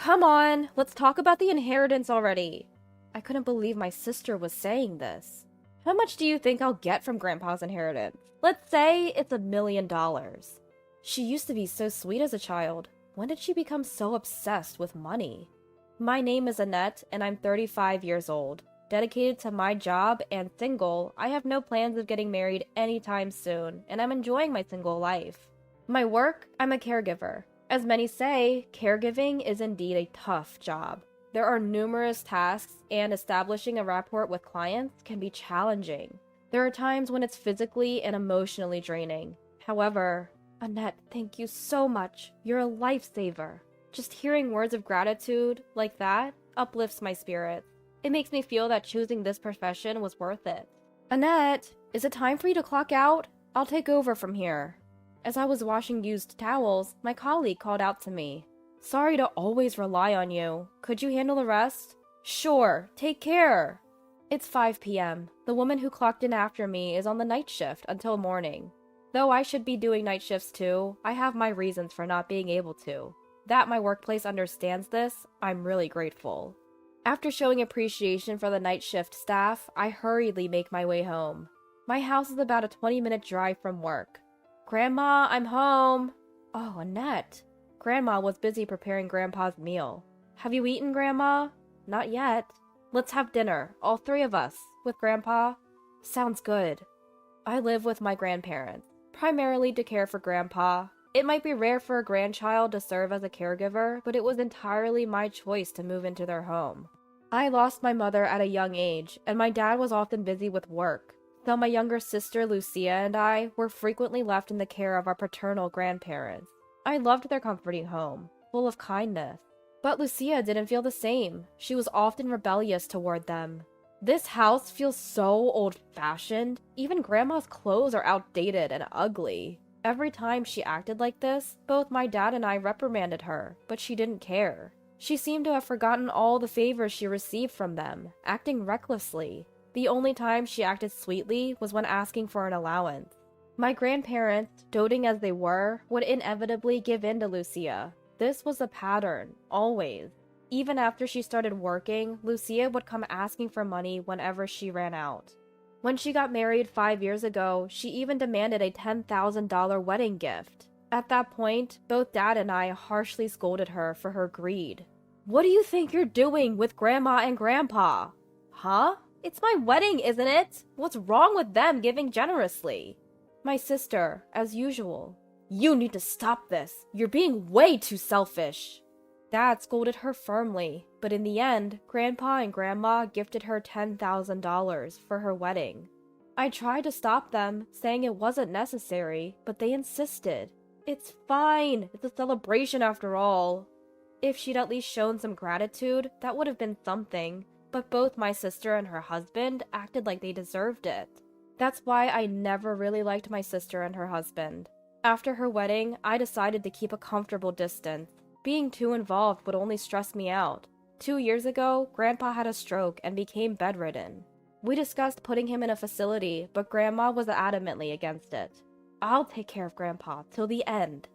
Come on, let's talk about the inheritance already. I couldn't believe my sister was saying this. How much do you think I'll get from Grandpa's inheritance? Let's say it's $1 million. She used to be so sweet as a child. When did she become so obsessed with money? My name is Annette, and I'm 35 years old. Dedicated to my job and single, I have no plans of getting married anytime soon, and I'm enjoying my single life. My work, I'm a caregiver. As many say, caregiving is indeed a tough job. There are numerous tasks, and establishing a rapport with clients can be challenging. There are times when it's physically and emotionally draining. However, Annette, thank you so much. You're a lifesaver. Just hearing words of gratitude like that uplifts my spirits. It makes me feel that choosing this profession was worth it. Annette, is it time for you to clock out? I'll take over from here. As I was washing used towels, my colleague called out to me. Sorry to always rely on you. Could you handle the rest? Sure, take care. It's 5 p.m. The woman who clocked in after me is on the night shift until morning. Though I should be doing night shifts too, I have my reasons for not being able to. That my workplace understands this, I'm really grateful. After showing appreciation for the night shift staff, I hurriedly make my way home. My house is about a 20-minute drive from work. Grandma, I'm home. Oh, Annette. Grandma was busy preparing Grandpa's meal. Have you eaten, Grandma? Not yet. Let's have dinner, all three of us, with Grandpa. Sounds good. I live with my grandparents, primarily to care for Grandpa. It might be rare for a grandchild to serve as a caregiver, but it was entirely my choice to move into their home. I lost my mother at a young age, and my dad was often busy with work, so my younger sister Lucia and I were frequently left in the care of our paternal grandparents. I loved their comforting home, full of kindness. But Lucia didn't feel the same. She was often rebellious toward them. This house feels so old-fashioned. Even Grandma's clothes are outdated and ugly. Every time she acted like this, both my dad and I reprimanded her, but she didn't care. She seemed to have forgotten all the favors she received from them, acting recklessly. The only time she acted sweetly was when asking for an allowance. My grandparents, doting as they were, would inevitably give in to Lucia. This was a pattern, always. Even after she started working, Lucia would come asking for money whenever she ran out. When she got married 5 years ago, she even demanded a $10,000 wedding gift. At that point, both Dad and I harshly scolded her for her greed. What do you think you're doing with Grandma and Grandpa? Huh? It's my wedding, isn't it? What's wrong with them giving generously? My sister, as usual. You need to stop this. You're being way too selfish. Dad scolded her firmly, but in the end, Grandpa and Grandma gifted her $10,000 for her wedding. I tried to stop them, saying it wasn't necessary, but they insisted. It's fine. It's a celebration after all. If she'd at least shown some gratitude, that would have been something, but both my sister and her husband acted like they deserved it. That's why I never really liked my sister and her husband. After her wedding, I decided to keep a comfortable distance. Being too involved would only stress me out. 2 years ago, Grandpa had a stroke and became bedridden. We discussed putting him in a facility, but Grandma was adamantly against it. I'll take care of Grandpa till the end.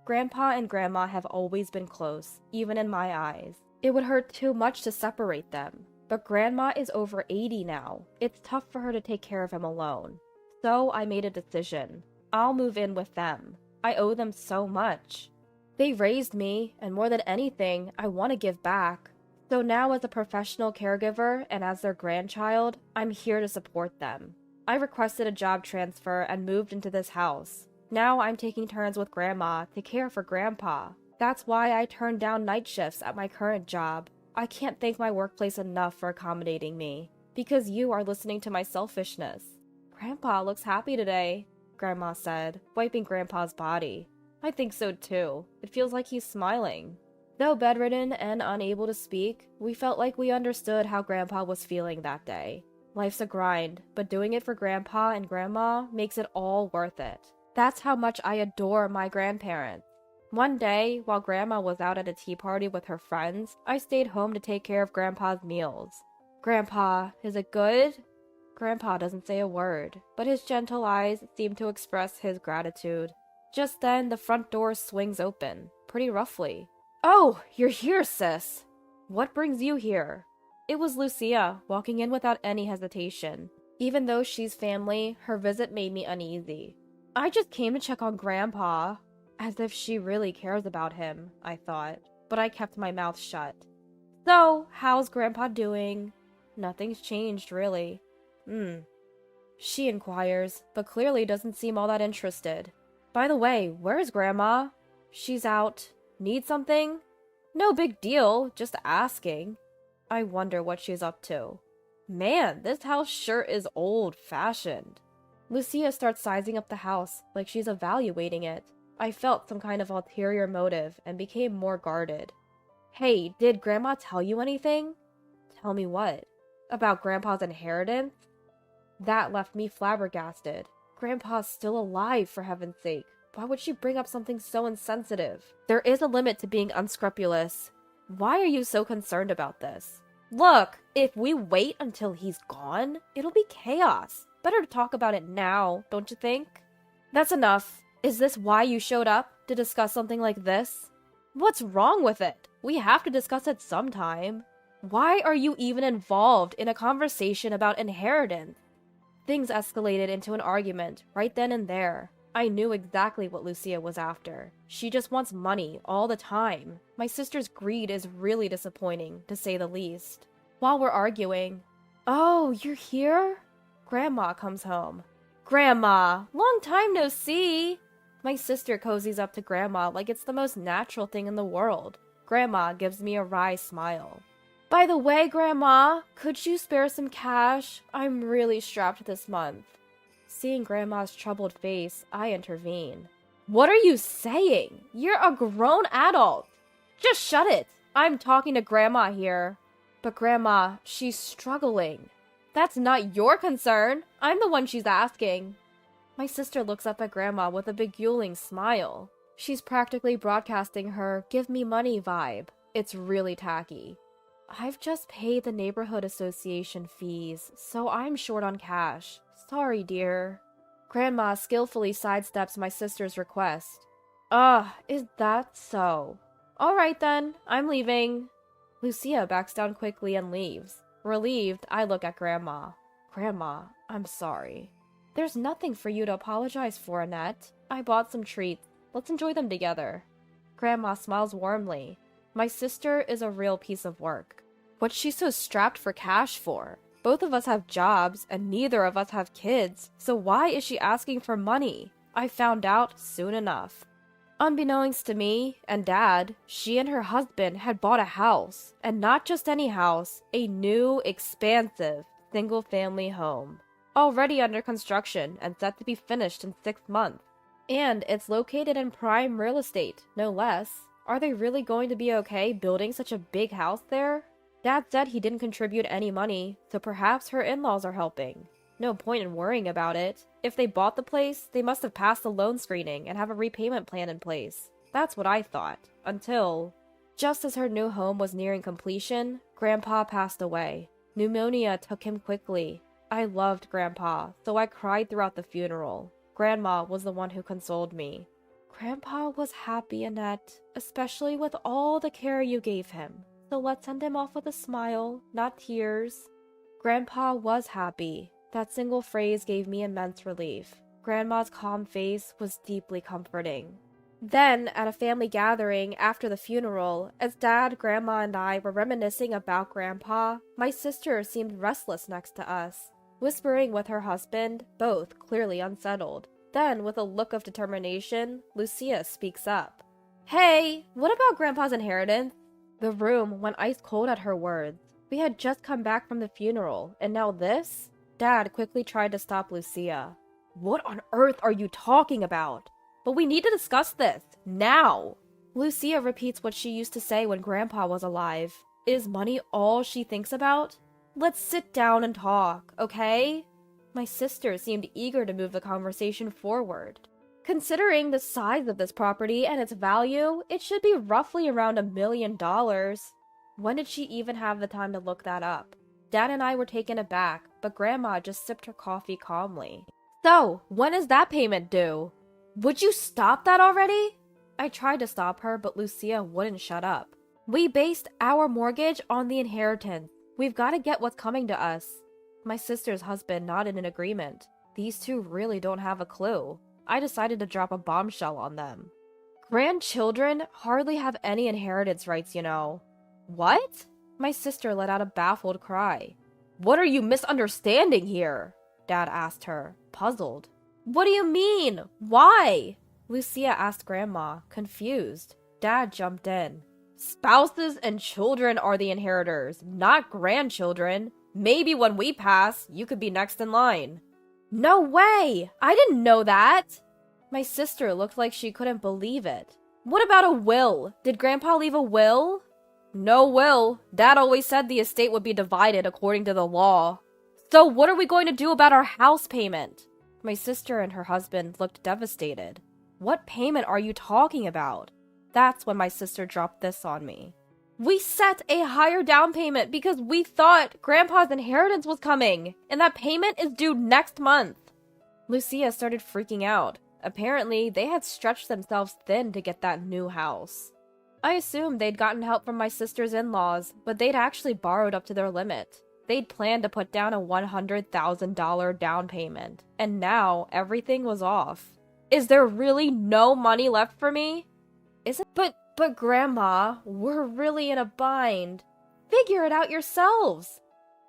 Grandpa and Grandma have always been close, even in my eyes. It would hurt too much to separate them. But Grandma is over 80 now. It's tough for her to take care of him alone. So I made a decision. I'll move in with them. I owe them so much. They raised me, and more than anything, I want to give back. So now as a professional caregiver and as their grandchild, I'm here to support them. I requested a job transfer and moved into this house. Now I'm taking turns with Grandma to care for Grandpa. That's why I turned down night shifts at my current job. I can't thank my workplace enough for accommodating me, because you are listening to my selfishness. Grandpa looks happy today, Grandma said, wiping Grandpa's body. I think so too. It feels like he's smiling. Though bedridden and unable to speak, we felt like we understood how Grandpa was feeling that day. Life's a grind, but doing it for Grandpa and Grandma makes it all worth it. That's how much I adore my grandparents. One day, while Grandma was out at a tea party with her friends, I stayed home to take care of Grandpa's meals. Grandpa, is it good? Grandpa doesn't say a word, but his gentle eyes seem to express his gratitude. Just then, the front door swings open, pretty roughly. Oh, you're here, sis. What brings you here? It was Lucia, walking in without any hesitation. Even though she's family, her visit made me uneasy. I just came to check on Grandpa. As if she really cares about him, I thought, but I kept my mouth shut. So, how's Grandpa doing? Nothing's changed, really. She inquires, but clearly doesn't seem all that interested. By the way, where's Grandma? She's out. Need something? No big deal, just asking. I wonder what she's up to. Man, this house sure is old-fashioned. Lucia starts sizing up the house, like she's evaluating it. I felt some kind of ulterior motive and became more guarded. Hey, did Grandma tell you anything? Tell me what? About Grandpa's inheritance? That left me flabbergasted. Grandpa's still alive, for heaven's sake. Why would she bring up something so insensitive? There is a limit to being unscrupulous. Why are you so concerned about this? Look, if we wait until he's gone, it'll be chaos. Better to talk about it now, don't you think? That's enough. Is this why you showed up? To discuss something like this? What's wrong with it? We have to discuss it sometime. Why are you even involved in a conversation about inheritance? Things escalated into an argument right then and there. I knew exactly what Lucia was after. She just wants money all the time. My sister's greed is really disappointing, to say the least. While we're arguing, "Oh, you're here?" Grandma comes home. "Grandma, long time no see!" My sister cozies up to Grandma like it's the most natural thing in the world. Grandma gives me a wry smile. "By the way, Grandma, could you spare some cash? I'm really strapped this month." Seeing Grandma's troubled face, I intervene. "What are you saying? You're a grown adult. Just shut it. I'm talking to Grandma here." "But Grandma, she's struggling." "That's not your concern. I'm the one she's asking." My sister looks up at Grandma with a beguiling smile. She's practically broadcasting her "give me money" vibe. It's really tacky. "I've just paid the neighborhood association fees, so I'm short on cash. Sorry, dear." Grandma skillfully sidesteps my sister's request. Is that so? Alright then, I'm leaving. Lucia backs down quickly and leaves. Relieved, I look at Grandma. "Grandma, I'm sorry." "There's nothing for you to apologize for, Annette. I bought some treats. Let's enjoy them together." Grandma smiles warmly. My sister is a real piece of work. What's she so strapped for cash for? Both of us have jobs, and neither of us have kids, so why is she asking for money? I found out soon enough. Unbeknownst to me and Dad, she and her husband had bought a house, and not just any house, a new, expansive, single-family home. Already under construction and set to be finished in 6 months. And it's located in prime real estate, no less. Are they really going to be okay building such a big house there? Dad said he didn't contribute any money, so perhaps her in-laws are helping. No point in worrying about it. If they bought the place, they must have passed the loan screening and have a repayment plan in place. That's what I thought. Until... Just as her new home was nearing completion, Grandpa passed away. Pneumonia took him quickly. I loved Grandpa, so I cried throughout the funeral. Grandma was the one who consoled me. "Grandpa was happy, Annette, especially with all the care you gave him. So let's send him off with a smile, not tears." Grandpa was happy. That single phrase gave me immense relief. Grandma's calm face was deeply comforting. Then, at a family gathering after the funeral, as Dad, Grandma, and I were reminiscing about Grandpa, my sister seemed restless next to us, whispering with her husband, both clearly unsettled. Then, with a look of determination, Lucia speaks up. "Hey, what about Grandpa's inheritance?" The room went ice cold at her words. We had just come back from the funeral, and now this? Dad quickly tried to stop Lucia. "What on earth are you talking about?" "But we need to discuss this, now!" Lucia repeats what she used to say when Grandpa was alive. Is money all she thinks about? Let's sit down and talk, okay? My sister seemed eager to move the conversation forward. Considering the size of this property and its value, it should be roughly around $1 million. When did she even have the time to look that up? Dad and I were taken aback, but Grandma just sipped her coffee calmly. "So, when is that payment due?" "Would you stop that already?" I tried to stop her, but Lucia wouldn't shut up. We based our mortgage on the inheritance. We've got to get what's coming to us. My sister's husband nodded in agreement. These two really don't have a clue. I decided to drop a bombshell on them. Grandchildren hardly have any inheritance rights, you know. What? My sister let out a baffled cry. What are you misunderstanding here? Dad asked her, puzzled. What do you mean? Why? Lucia asked Grandma, confused. Dad jumped in. Spouses and children are the inheritors, not grandchildren. Maybe when we pass, you could be next in line. No way! I didn't know that! My sister looked like she couldn't believe it. What about a will? Did Grandpa leave a will? No will. Dad always said the estate would be divided according to the law. So what are we going to do about our house payment? My sister and her husband looked devastated. What payment are you talking about? That's when my sister dropped this on me. We set a higher down payment because we thought Grandpa's inheritance was coming, and that payment is due next month. Lucia started freaking out. Apparently, they had stretched themselves thin to get that new house. I assumed they'd gotten help from my sister's in-laws, but they'd actually borrowed up to their limit. They'd planned to put down a $100,000 down payment, and now everything was off. Is there really no money left for me? But Grandma, we're really in a bind. Figure it out yourselves.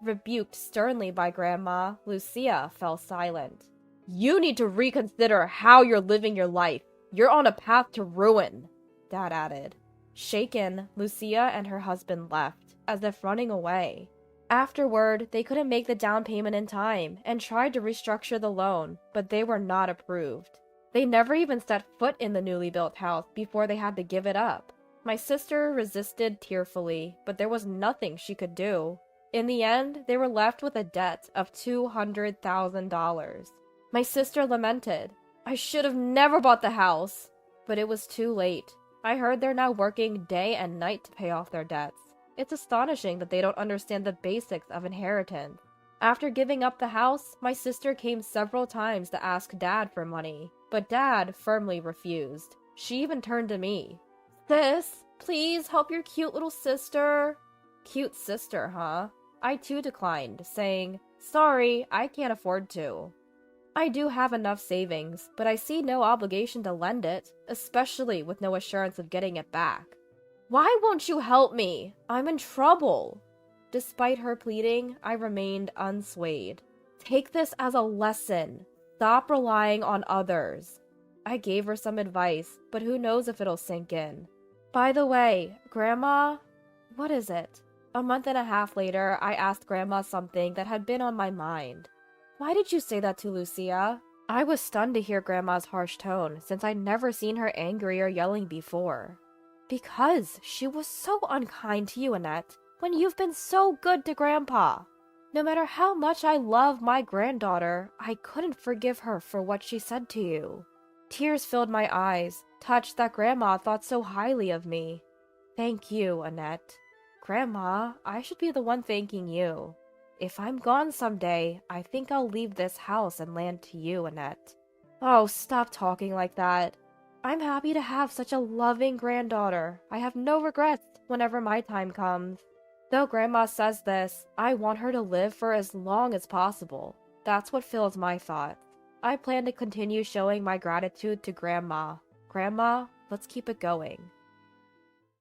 Rebuked sternly by Grandma, Lucia fell silent. You need to reconsider how you're living your life. You're on a path to ruin, Dad added. Shaken, Lucia and her husband left, as if running away. Afterward, they couldn't make the down payment in time and tried to restructure the loan, but they were not approved. They never even set foot in the newly built house before they had to give it up. My sister resisted tearfully, but there was nothing she could do. In the end, they were left with a debt of $200,000. My sister lamented, I should have never bought the house. But it was too late. I heard they're now working day and night to pay off their debts. It's astonishing that they don't understand the basics of inheritance. After giving up the house, my sister came several times to ask Dad for money, but Dad firmly refused. She even turned to me. Sis, please help your cute little sister. Cute sister, huh? I too declined, saying, sorry, I can't afford to. I do have enough savings, but I see no obligation to lend it, especially with no assurance of getting it back. Why won't you help me? I'm in trouble. Despite her pleading, I remained unswayed. Take this as a lesson. Stop relying on others. I gave her some advice, but who knows if it'll sink in. By the way, Grandma, what is it? A month and a half later, I asked Grandma something that had been on my mind. Why did you say that to Lucia? I was stunned to hear Grandma's harsh tone, since I'd never seen her angry or yelling before. Because she was so unkind to you, Annette, when you've been so good to Grandpa. No matter how much I love my granddaughter, I couldn't forgive her for what she said to you. Tears filled my eyes, touched that Grandma thought so highly of me. Thank you, Annette. Grandma, I should be the one thanking you. If I'm gone someday, I think I'll leave this house and land to you, Annette. Oh, stop talking like that. I'm happy to have such a loving granddaughter. I have no regrets whenever my time comes. Though Grandma says this, I want her to live for as long as possible. That's what fills my thoughts. I plan to continue showing my gratitude to Grandma. Grandma, let's keep it going.